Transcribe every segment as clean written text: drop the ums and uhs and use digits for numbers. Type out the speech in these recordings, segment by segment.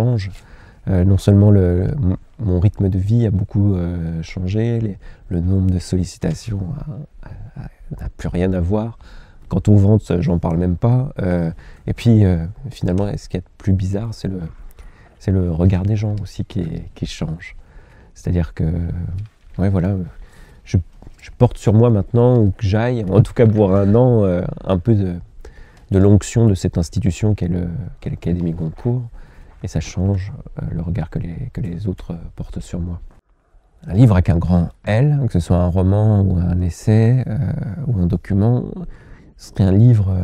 change. Non seulement mon rythme de vie a beaucoup changé, le nombre de sollicitations n'a plus rien à voir. Quant aux ventes, j'en parle même pas. Et puis, finalement, ce qui est plus bizarre, c'est le regard des gens aussi qui change. C'est-à-dire que, ouais, voilà, je porte sur moi maintenant, où que j'aille, en tout cas pour un an, un peu de l'onction de cette institution qu'est l'Académie Goncourt. Et ça change le regard que les autres portent sur moi. Un livre avec un grand L, que ce soit un roman ou un essai ou un document, serait un livre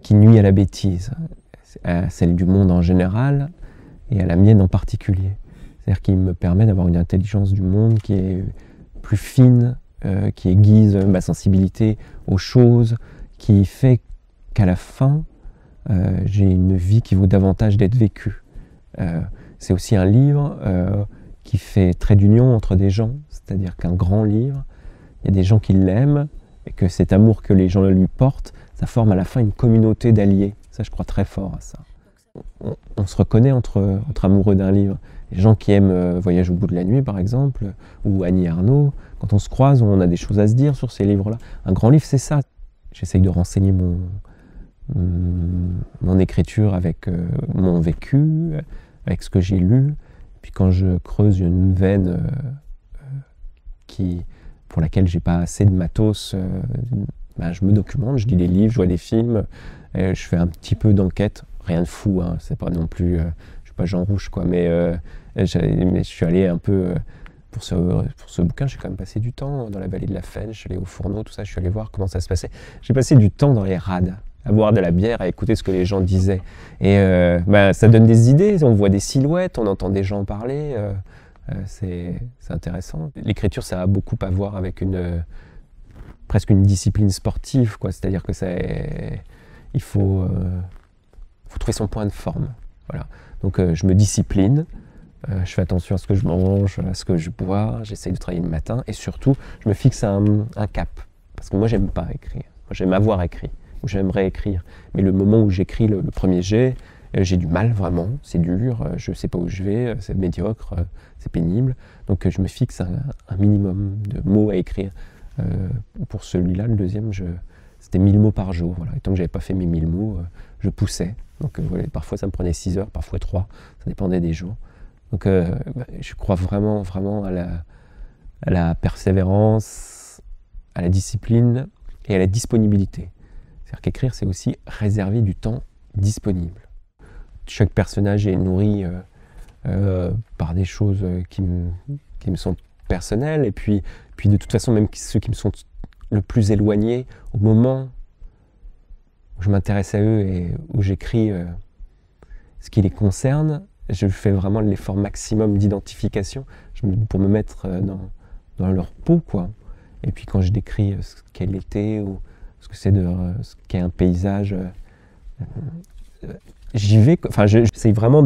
qui nuit à la bêtise, à celle du monde en général et à la mienne en particulier. C'est-à-dire qu'il me permet d'avoir une intelligence du monde qui est plus fine, qui aiguise ma sensibilité aux choses, qui fait qu'à la fin, j'ai une vie qui vaut davantage d'être vécue. C'est aussi un livre qui fait trait d'union entre des gens, c'est-à-dire qu'un grand livre, il y a des gens qui l'aiment, et que cet amour que les gens lui portent, ça forme à la fin une communauté d'alliés. Ça, je crois très fort à ça. On se reconnaît entre amoureux d'un livre. Les gens qui aiment Voyage au bout de la nuit, par exemple, ou Annie Ernaux, quand on se croise, on a des choses à se dire sur ces livres-là. Un grand livre, c'est ça. J'essaye de renseigner mon écriture avec mon vécu, avec ce que j'ai lu. Puis quand je creuse une veine pour laquelle j'ai pas assez de matos, je me documente, je lis des livres, je vois des films, je fais un petit peu d'enquête, rien de fou, hein, c'est pas non plus, je suis pas Jean Rouch quoi, mais je suis allé un peu pour ce bouquin, j'ai quand même passé du temps dans la vallée de la Fenne, je suis allé au Fourneau, tout ça, je suis allé voir comment ça se passait. J'ai passé du temps dans les rades, à boire de la bière, à écouter ce que les gens disaient. Et ça donne des idées, on voit des silhouettes, on entend des gens parler, c'est intéressant. L'écriture, ça a beaucoup à voir avec presque une discipline sportive, quoi. C'est-à-dire que il faut trouver son point de forme. Voilà. Donc je me discipline. Je fais attention à ce que je mange, à ce que je bois, j'essaye de travailler le matin et surtout, je me fixe un cap. Parce que moi, j'aime pas écrire. Moi, j'aime avoir écrit, ou j'aimerais écrire. Mais le moment où j'écris le premier jet, j'ai du mal vraiment, c'est dur, je sais pas où je vais, c'est médiocre, c'est pénible. Donc je me fixe un minimum de mots à écrire. Pour celui-là, le deuxième, c'était 1000 mots par jour. Voilà. Et tant que j'avais pas fait mes 1000 mots, je poussais. Donc voilà, parfois ça me prenait 6 heures, parfois 3, ça dépendait des jours. Donc je crois vraiment à la persévérance, à la discipline et à la disponibilité. C'est-à-dire qu'écrire, c'est aussi réserver du temps disponible. Chaque personnage est nourri par des choses qui me sont personnelles, et puis de toute façon, même ceux qui me sont le plus éloignés, au moment où je m'intéresse à eux et où j'écris ce qui les concerne, je fais vraiment l'effort maximum d'identification pour me mettre dans leur peau, quoi. Et puis quand je décris ce qu'est l'été ou ce qu'est un paysage, j'y vais. Enfin, j'essaye vraiment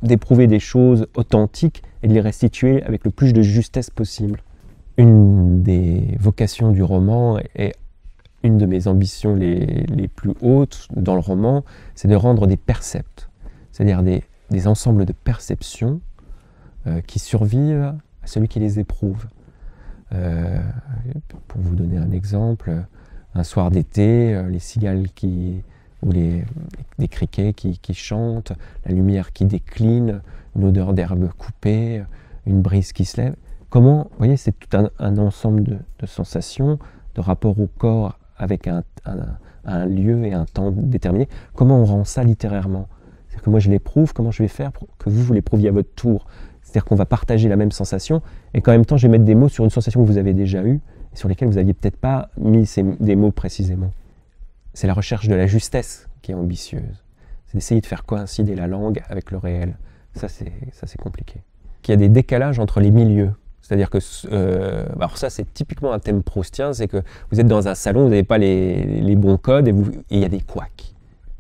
d'éprouver des choses authentiques et de les restituer avec le plus de justesse possible. Une des vocations du roman et une de mes ambitions les plus hautes dans le roman, c'est de rendre des percepts, c'est-à-dire des ensembles de perceptions qui survivent à celui qui les éprouve. Pour vous donner un exemple, un soir d'été, les cigales ou les criquets qui chantent, la lumière qui décline, une odeur d'herbe coupée, une brise qui se lève. Comment, vous voyez, c'est tout un ensemble de sensations, de rapport au corps avec un lieu et un temps déterminé. Comment on rend ça littérairement? C'est-à-dire que moi je l'éprouve, comment je vais faire pour que vous l'éprouviez à votre tour? C'est-à-dire qu'on va partager la même sensation et qu'en même temps je vais mettre des mots sur une sensation que vous avez déjà eue et sur lesquelles vous n'aviez peut-être pas mis des mots précisément. C'est la recherche de la justesse qui est ambitieuse. C'est d'essayer de faire coïncider la langue avec le réel. Ça c'est compliqué. Qu'il y a des décalages entre les milieux. C'est-à-dire que, alors ça c'est typiquement un thème proustien, c'est que vous êtes dans un salon, vous n'avez pas les bons codes et il y a des couacs.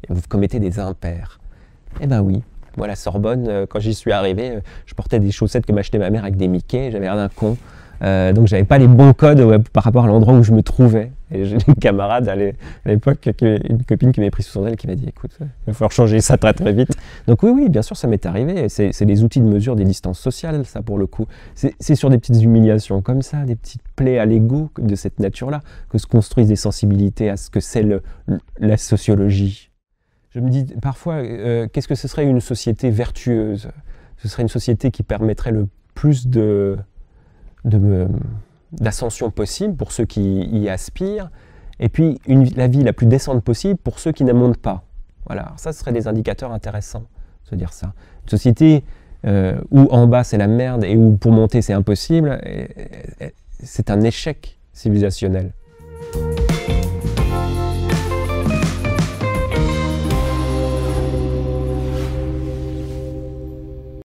Et vous commettez des impairs. Eh ben oui, moi à la Sorbonne, quand j'y suis arrivé, je portais des chaussettes que m'achetait ma mère avec des Mickey, j'avais l'air d'un con. Donc j'avais pas les bons codes par rapport à l'endroit où je me trouvais. Et j'ai une camarade à l'époque, une copine qui m'avait pris sous son aile, qui m'a dit écoute, il va falloir changer ça très très vite. Donc oui, bien sûr, ça m'est arrivé. C'est des outils de mesure des distances sociales, ça pour le coup. C'est sur des petites humiliations comme ça, des petites plaies à l'ego de cette nature-là, que se construisent des sensibilités à ce que c'est la sociologie. Je me dis parfois, qu'est-ce que ce serait une société vertueuse? Ce serait une société qui permettrait le plus d'ascension possible pour ceux qui y aspirent, et puis la vie la plus décente possible pour ceux qui ne montent pas. Voilà, alors ça, ce serait des indicateurs intéressants, se dire ça. Une société où en bas c'est la merde et où pour monter c'est impossible, c'est un échec civilisationnel.